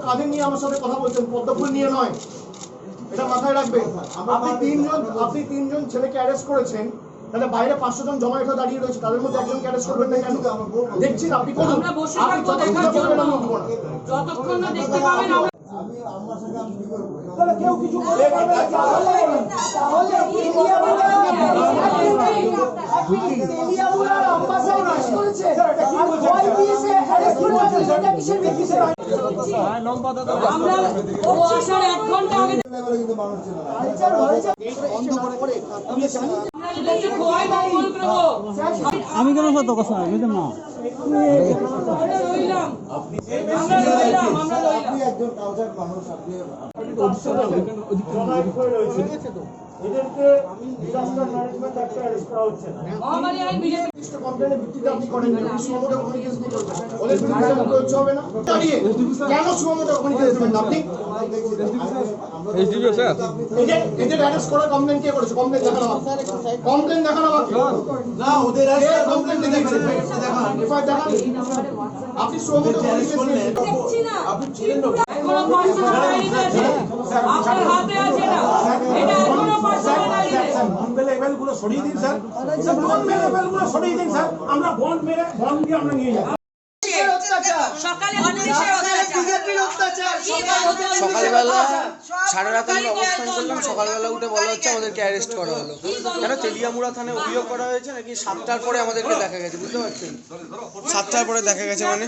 কাঁধে নিয়ে আমার সাথে কথা বলছেন, পদ্মফুল নিয়ে নয়, এটা মাথায় রাখবেন। আপনি তিনজন ছেলেকে অ্যারেস্ট করেছেন, তাহলে বাইরে 500 জন জমায়েত হয়ে দাঁড়িয়ে রয়েছে, তাদের মধ্যে একজনকে অ্যারেস্ট করবেন না কেন? দেখছি আপনি করুন, আমরা বসে থাকবো দেখার জন্য, যতক্ষণ না দেখতে পাবেন। আমি আমার সাথে আমি কি করব? তাহলে কেউ কিছু বলে পারবে না, তাহলে ইন্ডিয়া বলে আপনি ইন্ডিয়া বলে আম্বাসাডার অ্যারেস্ট করেছে, আর ওয়াই দিয়েছে অ্যারেস্ট করেছে, সেটা কিসের ভিত্তিতে? হ্যাঁ লম্বা দাদা, আমরা ও আসার 1 ঘন্টা আগে কিন্তু মানুষ ছিল না, কালচার হয়েছে বন্ধ করে আমি জানি আমরা যদি খোয়াই মঙ্গল গ্রহ। আমি কেন সত্য কথা বুঝলাম না। আমরা রইলাম, আপনি একজন কালচার মানুষ, আপনি এদেরকে ডিজাস্টার ম্যানেজমেন্ট অ্যাক্টে অ্যারেস্ট করা হচ্ছে না। মহামারী আইন বিজেপি কমপ্লেনের ভিত্তিতে আপনি করেন না, সুমোটো কোন কেস দিতে হবে, ওদের বিরুদ্ধে মুখে হচ্ছে হবে না। দাঁড়িয়ে কেন সুমোটো কোন কেস দিবেন না আপনি? এসডিপিও স্যার, এদের অ্যারেস্ট করার কমপ্লেন কে করেছে? কমপ্লেন দেখানো আমাকে, কমপ্লেন দেখানো আমাকে। না ওদের অ্যারেস্ট কমপ্লেন দেখান, এফআইআর দেখান। আপনি সুমোটো কোন কেস দিয়েছেন? দেখছি না, আপনি ছিলেন না এখনো 500 আইন আছে, আপনার হাতে আছে না, এটা এখনো 500 আইন আছে। বন্ড লেভেলগুলো সরিয়ে দিন স্যার, বন্ড লেভেলগুলো সরিয়ে দিন স্যার, আমরা বন্ড দিয়ে আমরা নিয়ে যাব। সকালে পুলিশের অত্যাচার, সকালবেলা সারা রাত আমরা অবস্থান করলাম, সকালবেলা উঠে বলা হচ্ছে আমাদেরকে অ্যারেস্ট করা হলো। কেন? তেলিয়ামুড়া থানায় অভিযোগ করা হয়েছে নাকি 7টার পরে আমাদেরকে দেখা গেছে, বুঝতে পারছেন? 7টার পরে দেখা গেছে মানে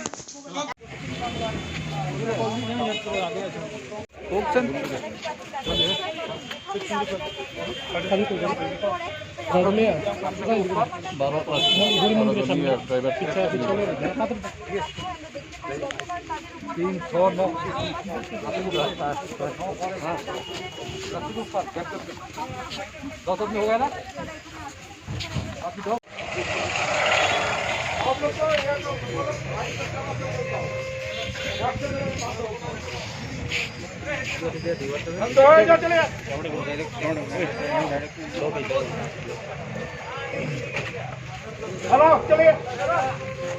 हेलो चलिए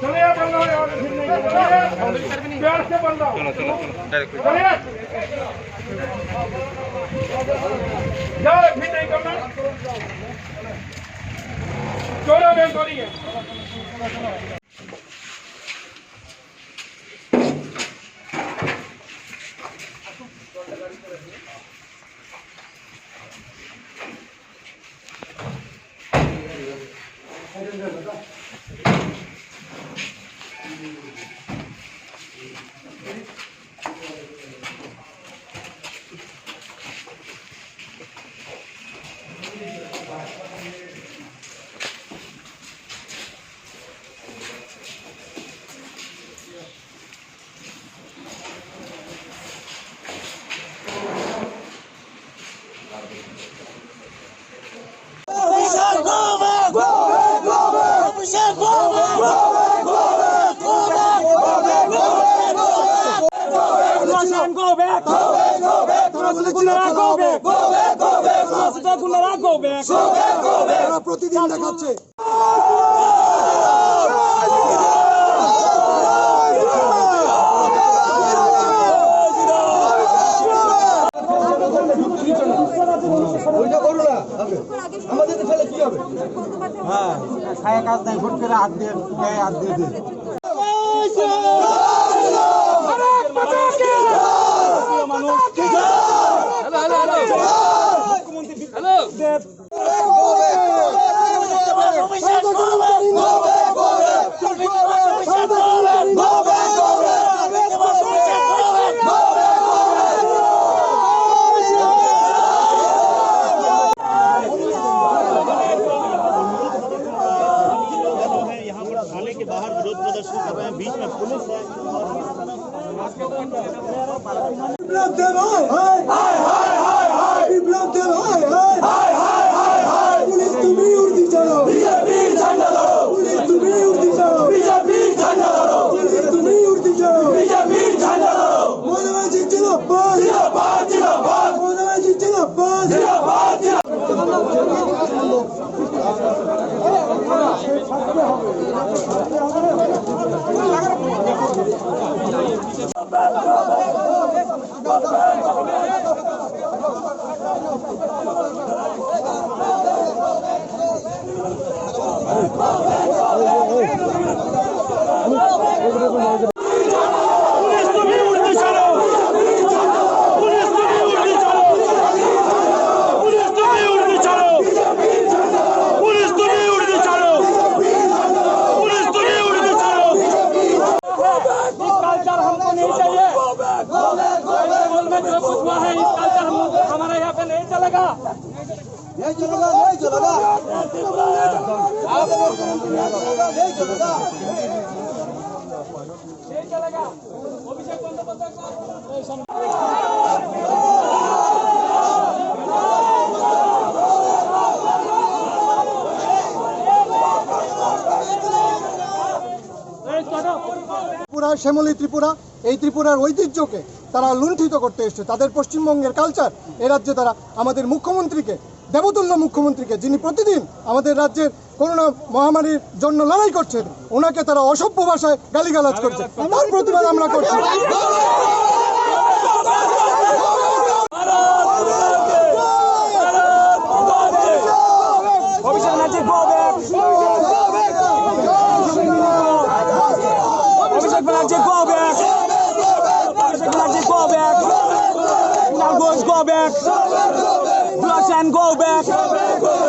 चलिए बंद हो यार, प्यार से बंद हो, चलिए जाओ, भी नहीं करना, चोरा में चोरी है। প্রতিদিন দেখাচ্ছে আমাদের ছেলে কি হবে? হ্যাঁ খায় কাজ নাই, ভোট করে হাত দিয়ে হাত দিয়ে দিন। के बाहर विरोध प्रदर्शन कर रहे हैं, बीच में पुलिस है। पुलिस तुम्हें उर्दी चलो, बीजेपी झंडा दो, पुलिस तुम्हें उर्दी चलो, बीजेपी कल्चर हमको नहीं चाहिए। जो कुछ हुआ है इस कल्चर हमारे यहाँ पे नहीं चलेगा। नहीं चलेगा, नहीं चलेगा, नहीं चलेगा। अभिषेक बंदोपाध्याय ত্রিপুরা, শ্যামলী ত্রিপুরা, এই ত্রিপুরার ঐতিহ্যকে তারা লুণ্ঠিত করতে এসেছে। তাদের পশ্চিমবঙ্গের কালচার এ রাজ্যে তারা আমাদের মুখ্যমন্ত্রীকে, দেবতুল্য মুখ্যমন্ত্রীকে, যিনি প্রতিদিন আমাদের রাজ্যের করোনা মহামারীর জন্য লড়াই করছেন, ওনাকে তারা অসভ্য ভাষায় গালিগালাজ করছে। তার প্রতিবাদ আমরা করছি। Abhishek Banerjee go back. Abhishek Banerjee go back. Abhishek Banerjee go back. Kunal Ghosh go back. Dula Sen go back.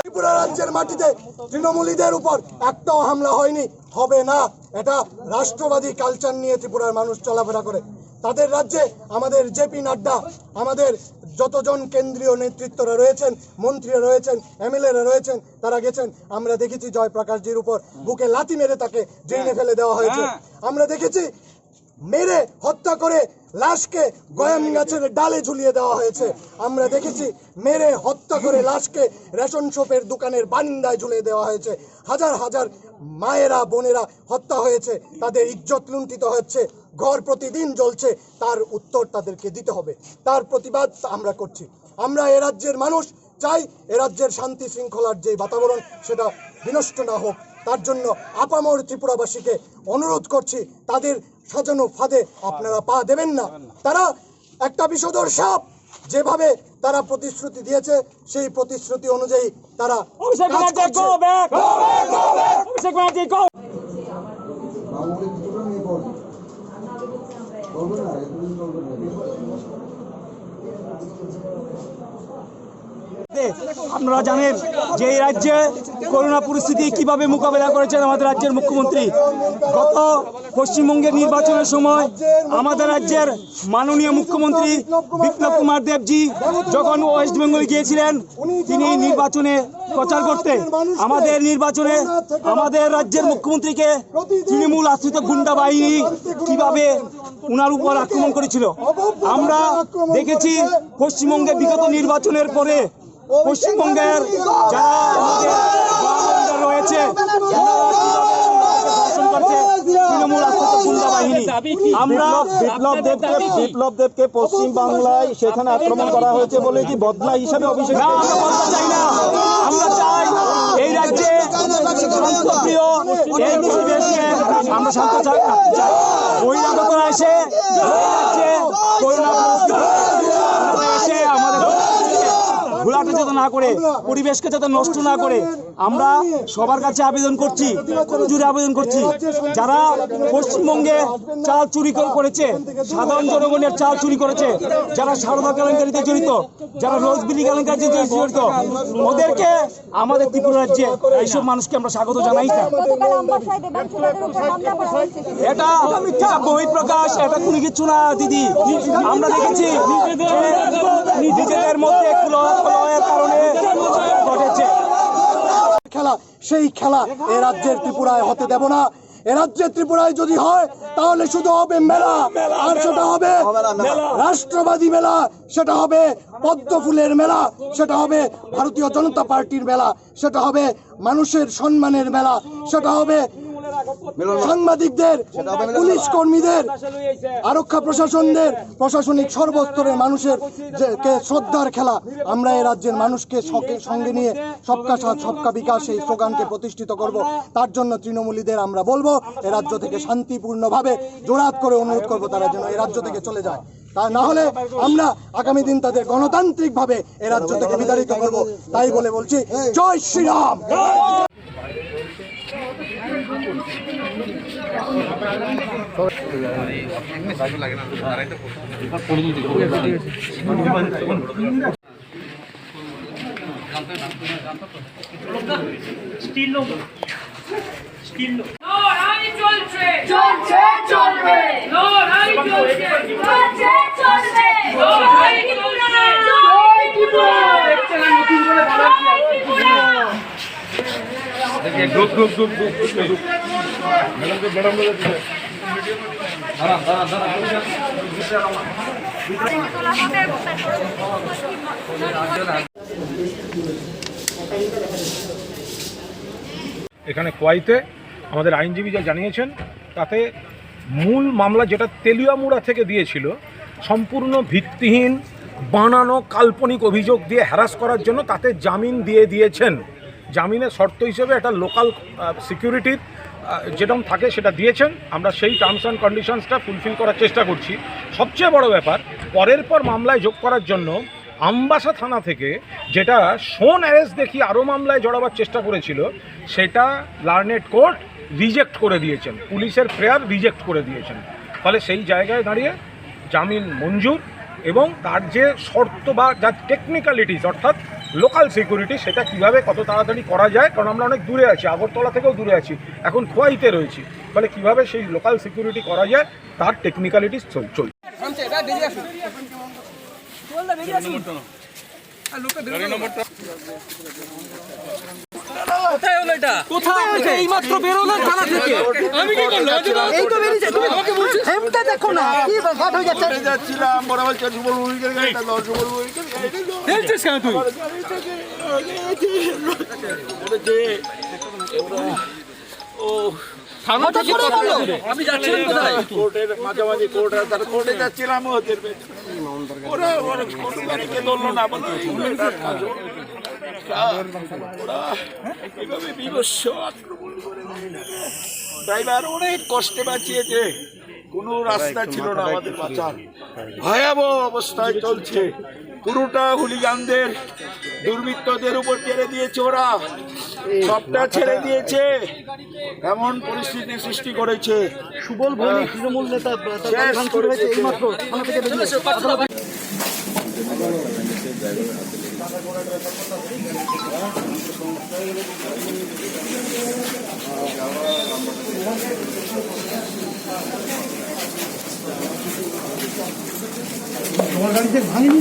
Tripura রাজ্যের মাটিতে তৃণমূলীদের উপর একটাও হামলা হয়নি, হবে না। এটা রাষ্ট্রবাদী কালচার নিয়ে ত্রিপুরার মানুষ চলাফেরা করে। তাদের রাজ্যে আমাদের জেপি নাড্ডা, আমাদের যতজন কেন্দ্রীয় নেতৃত্বরা রয়েছেন, মন্ত্রীরা রয়েছেন, এমএলএরা রয়েছেন, তারা গেছেন। আমরা দেখেছি জয়প্রকাশজির উপর বুকে লাথি মেরে তাকে ড্রেনে ফেলে দেওয়া হয়েছে। আমরা দেখেছি মেরে হত্যা করে লাশকে গয়াম গাছের ডালে ঝুলিয়ে দেওয়া হয়েছে। আমরা দেখেছি মেরে হত্যা করে লাশকে রেশন শপের দোকানের বারান্দায় ঝুলিয়ে দেওয়া হয়েছে। হাজার হাজার মায়েরা, বোনেরা হত্যা হয়েছে, তাদের ইজ্জত লুণ্ঠিত হচ্ছে, ঘর প্রতিদিন জ্বলছে। তার উত্তর তাদেরকে দিতে হবে। তার প্রতিবাদ আমরা করছি। আমরা এ রাজ্যের মানুষ চাই এ রাজ্যের শান্তি শৃঙ্খলার যে বাতাবরণ সেটা বিনষ্ট না হোক। তার জন্য আপামর ত্রিপুরাবাসীকে অনুরোধ করছি, তাদের সাজানো ফাঁদে আপনারা পা দেবেন না। তারা একটা বিষধর সাপ, যেভাবে তারা প্রতিশ্রুতি দিয়েছে সেই প্রতিশ্রুতি অনুযায়ী তারা অভিষেক কাজ ব্যানার্জি করছে। go back. Abhishek Banerjee go. আপনারা জানেন যে এই রাজ্যে করোনা পরিস্থিতি কিভাবে মোকাবেলা করেছেন আমাদের রাজ্যের মুখ্যমন্ত্রী। গত পশ্চিমবঙ্গের নির্বাচনের সময় আমাদের রাজ্যের মাননীয় মুখ্যমন্ত্রী বিপ্লব কুমার দেবজি যখন ওয়েস্ট বেঙ্গল গিয়েছিলেন, তিনি নির্বাচনে প্রচার করতে আমাদের নির্বাচনে আমাদের রাজ্যের মুখ্যমন্ত্রীকে তৃণমূল আশ্রিত গুন্ডা বাহিনী কিভাবে উনার উপর আক্রমণ করেছিল। আমরা দেখেছি পশ্চিমবঙ্গে বিগত নির্বাচনের পরে পশ্চিমবঙ্গের যারা আমাদের রয়েছে ধর্ষণ করছে তৃণমূল আশ্রিত গুন্ডা বাহিনী। আমরা বিপ্লব দেবকে পশ্চিম বাংলায় সেখানে আক্রমণ করা হয়েছে বলে কি বদলা হিসাবে অভিষেক? না, আমরা বলতে চাই না। আমরা চাই এই রাজ্যে শান্তপ্রিয় এই পরিবেশকে আমরা শান্ত রাখতে চাই। বহিরাগতরা এসে এই রাজ্যে করোনা এসে আমাদের ঘোলাটা যাতে না করে, পরিবেশকে যাতে নষ্ট না করে, আমরা সবার কাছে আবেদন করছি, জুড়ে আবেদন করছি, যারা পশ্চিমবঙ্গে চাল চুরি করেছে, সাধারণ জনগণের চাল চুরি করেছে, যারা সারদা কেলেঙ্কারিতে জড়িত, যারা রোজবিলি কেলেঙ্কারিতে জড়িত, ওদেরকে আমাদের ত্রিপুরা রাজ্যে এইসব মানুষকে আমরা স্বাগত জানাই না। এটা বহিঃপ্রকাশ, এটা কোনো কিছু না দিদি। আমরা দেখেছি নিজেদের মধ্যে কলহের কারণে ঘটেছে। খেলা, সেই খেলা এ রাজ্যের ত্রিপুরায় হতে দেব না। এ রাজ্যের ত্রিপুরায় যদি হয় তাহলে শুধু হবে মেলা, আর সেটা হবে রাষ্ট্রবাদী মেলা, সেটা হবে পদ্ম ফুলের মেলা, সেটা হবে ভারতীয় জনতা পার্টির মেলা, সেটা হবে মানুষের সম্মানের মেলা, সেটা হবে সাংবাদিকদের, পুলিশ কর্মীদের, আরক্ষা প্রশাসনদের, প্রশাসনিক সর্বস্তরের মানুষের কে শ্রদ্ধার খেলা। আমরা এই রাজ্যের মানুষকে সঙ্গে নিয়ে সবকা সাথ সবকা বিকাশ এই স্লোগানকে প্রতিষ্ঠিত করব। তার জন্য তৃণমূলীদের আমরা বলবো এ রাজ্য থেকে শান্তিপূর্ণভাবে জোরাত করে অনুরোধ করব তারা যেন এই রাজ্য থেকে চলে যায়। তা না হলে আমরা আগামী দিন তাদের গণতান্ত্রিকভাবে এ রাজ্য থেকে বিতাড়িত করব। তাই বলে বলছি, জয় শ্রীরাম। লড়াই চলছে চলছে চলবে লড়াই চলছে চলছে চলবে লড়াই চলছে জয় ত্রিপুরা দেখছেন নতুন করে বলা দেখে গ্রুপ ম্যাডাম এখানে কোয়াইতে আমাদের আইনজীবী যা জানিয়েছেন তাতে মূল মামলা যেটা তেলিয়ামুড়া থেকে দিয়েছিল সম্পূর্ণ ভিত্তিহীন বানানো কাল্পনিক অভিযোগ দিয়ে হ্যারাস করার জন্য তাতে জামিন দিয়ে দিয়েছেন। জামিনের শর্ত হিসেবে একটা লোকাল সিকিউরিটির যেরকম থাকে সেটা দিয়েছেন। আমরা সেই টার্মস অ্যান্ড কন্ডিশনসটা ফুলফিল করার চেষ্টা করছি। সবচেয়ে বড় ব্যাপার, পরের পর মামলায় যোগ করার জন্য আমবাসা থানা থেকে যেটা শোন অ্যারেস্ট দেখিয়ে আরও মামলায় জড়াবার চেষ্টা করেছিল, সেটা লার্নেড কোর্ট রিজেক্ট করে দিয়েছেন, পুলিশের প্রেয়ার রিজেক্ট করে দিয়েছেন। ফলে সেই জায়গায় দাঁড়িয়ে জামিন মঞ্জুর এবং তার যে শর্ত বা যা টেকনিক্যালিটিস অর্থাৎ লোকাল সিকিউরিটি সেটা কিভাবে কত তাড়াতাড়ি করা যায়, কারণ আমরা অনেক দূরে আছি, আগরতলা থেকেও দূরে আছি, এখন খোয়াইতে রয়েছি, ফলে কিভাবে সেই লোকাল সিকিউরিটি করা যায় তার টেকনিক্যালিটিস চলছে। আমি যাচ্ছিলাম কোথায়? কোর্টের মাঝামাঝি কোর্টে যাচ্ছিলাম, ওদের ওরা কোর্টকে ধরলো না, এইভাবে বিভৎস আক্রমণ করে ড্রাইভার অনেক কষ্টে বাঁচিয়েছে, কোনো রাস্তা ছিল না আমাদের বাঁচার, ভয়াবহ অবস্থায় চলছে। পুরোটা হুলিগানদের দুর্বৃত্তদের উপর ছেড়ে দিয়েছে, ওরা সবটা ছেড়ে দিয়েছে, এমন পরিস্থিতি সৃষ্টি করেছে। সুবল ভৌমিক তৃণমূল নেতা এইমাত্র থানা থেকে বেরিয়েছে। তোমার গাড়িতে ভাঙিনি?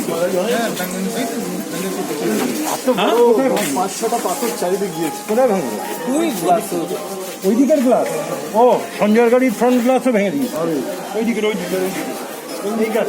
5-6টা পাথর চারিদিকে গিয়েছে। কোথায় ভাঙলো? ওই দিকের গ্লাস। ও, সঞ্জয়ের গাড়ির ফ্রন্ট গ্লাসও ভেঙে দিয়েছে। ওই দিকের এই গাছ।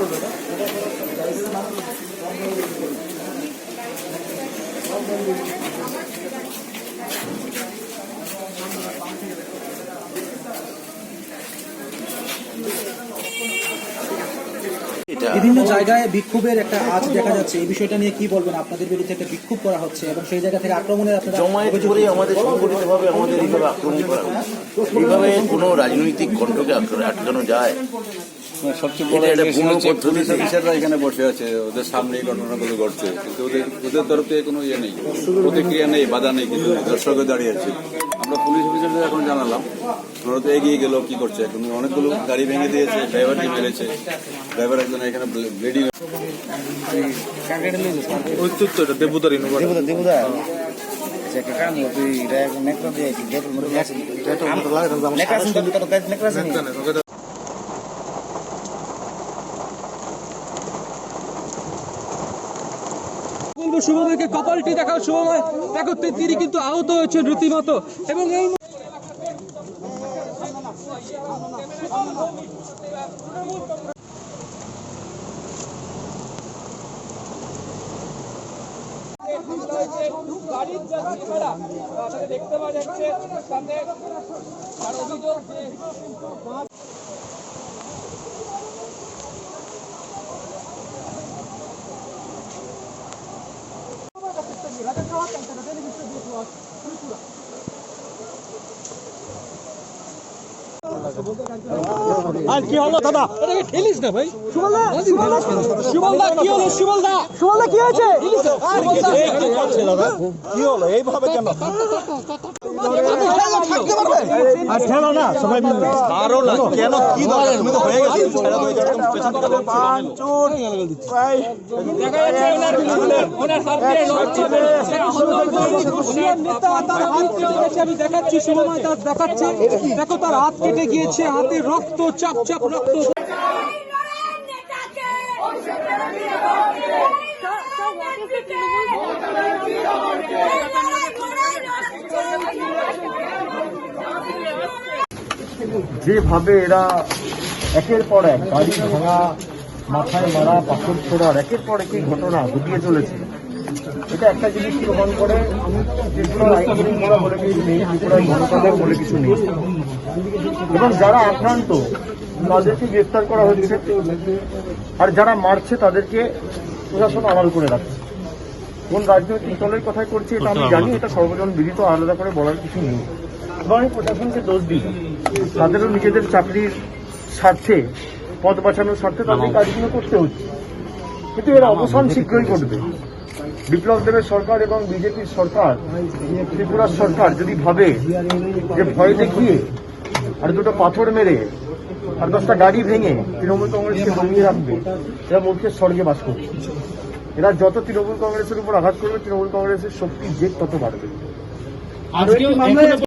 বিভিন্ন জায়গায় বিক্ষোভের একটা আজ দেখা যাচ্ছে, এই বিষয়টা নিয়ে কি বলবেন? আপনাদের বিরুদ্ধে একটা বিক্ষোভ করা হচ্ছে এবং সেই জায়গা থেকে আক্রমণের আপনারা জমায়েত করে আমাদের সংগঠিতভাবে আমাদের এইভাবে আক্রমণ করা, এইভাবে কোনো রাজনৈতিক কণ্ঠকে আটকানো যায়? সবচেয়ে বড় অফিসাররা এখানে বসে আছে, ওদের সামনে এই ঘটনাগুলো ঘটছে, কিন্তু ওদের তরফ থেকে কোনো ইয়ে নেই, প্রতিক্রিয়া নেই, বাধা নেই, কিন্তু দর্শকে দাঁড়িয়ে আছে। আমরা পুলিশ অফিসারদের এখন জানালাম, ওরা তো এগিয়ে গেল, কি করছে এখন, অনেকগুলো গাড়ি ভেঙে দিয়েছে, ড্রাইভারকে মেরেছে, ড্রাইভার একজন এখানে ব্লিডিং। দেবুদার শুভময়কে কপালটি দেখার সময় দেখো তিনি কিন্তু আহত হয়েছেন রীতিমতো এবং এই গাড়ির যাত্রী ছাড়া দেখতে পাওয়া যাচ্ছে তাতে তার অভিযোগ আর কি হলো দাদা? এটাকে ঠেলিস না ভাই। সুবলদা কি হলো? সুবলদা কি হয়েছে? কি করছে দাদা? কি হলো এইভাবে কেন? আর ঠেলো না সবাই মিলে। আরো না কেন কি দরকার? তুমি তো হয়ে গেছে ছেড়ে দাও এটা একদম পেছন থেকে পাঁচুর ভাই দেখা যাচ্ছে ওনার হাত দিয়ে লড়ছে নেতা তার হাত কেটে গেছে। আমি দেখাচ্ছি শুভময় দাস দেখাচ্ছে, দেখো তার হাত কেটে গিয়েছে, হাতে রক্ত চাপ চাপ রক্ত। যেভাবে এরা একের পর এক গাড়ি ভাঙা, মাথায় মারা, পাথর ছোড়ার একের পর একই ঘটনা ঘটিয়ে চলেছে, এটা একটা জিনিস প্রমাণ করে ত্রিপুরার আইন শৃঙ্খলা বলে কিছু নেই, ত্রিপুরার গণতন্ত্র বলে কিছু নেই, এবং যারা আক্রান্ত তাদেরকে গ্রেফতার করা হচ্ছে, আর যারা মারছে তাদেরকে প্রশাসন আড়াল করে রাখছে। কোন রাজনৈতিক দলের কথাই করছে এটা আমি জানি, এটা সর্বজন বিদিত, আলাদা করে বলার কিছু নেই। এবং আমি প্রশাসনকে দোষ দিই, তাদেরও নিজেদের চাকরির স্বার্থে, পদ বাঁচানোর স্বার্থে তাদের কাজগুলো করতে হচ্ছে, কিন্তু এর অবসান শীঘ্রই ঘটবে। বিপ্লব দেবের সরকার এবং বিজেপির সরকার, ত্রিপুরার সরকার যদি ভাবে যে ভয় দেখিয়ে আর দুটো পাথর মেরে আর 10টা গাড়ি ভেঙে তৃণমূল কংগ্রেসকে দমিয়ে রাখবে, এরা মূর্খের স্বর্গে বাস করছে। এরা যত তৃণমূল কংগ্রেসের উপর আঘাত করবে, তৃণমূল কংগ্রেসের শক্তি জেদ তত বাড়বে।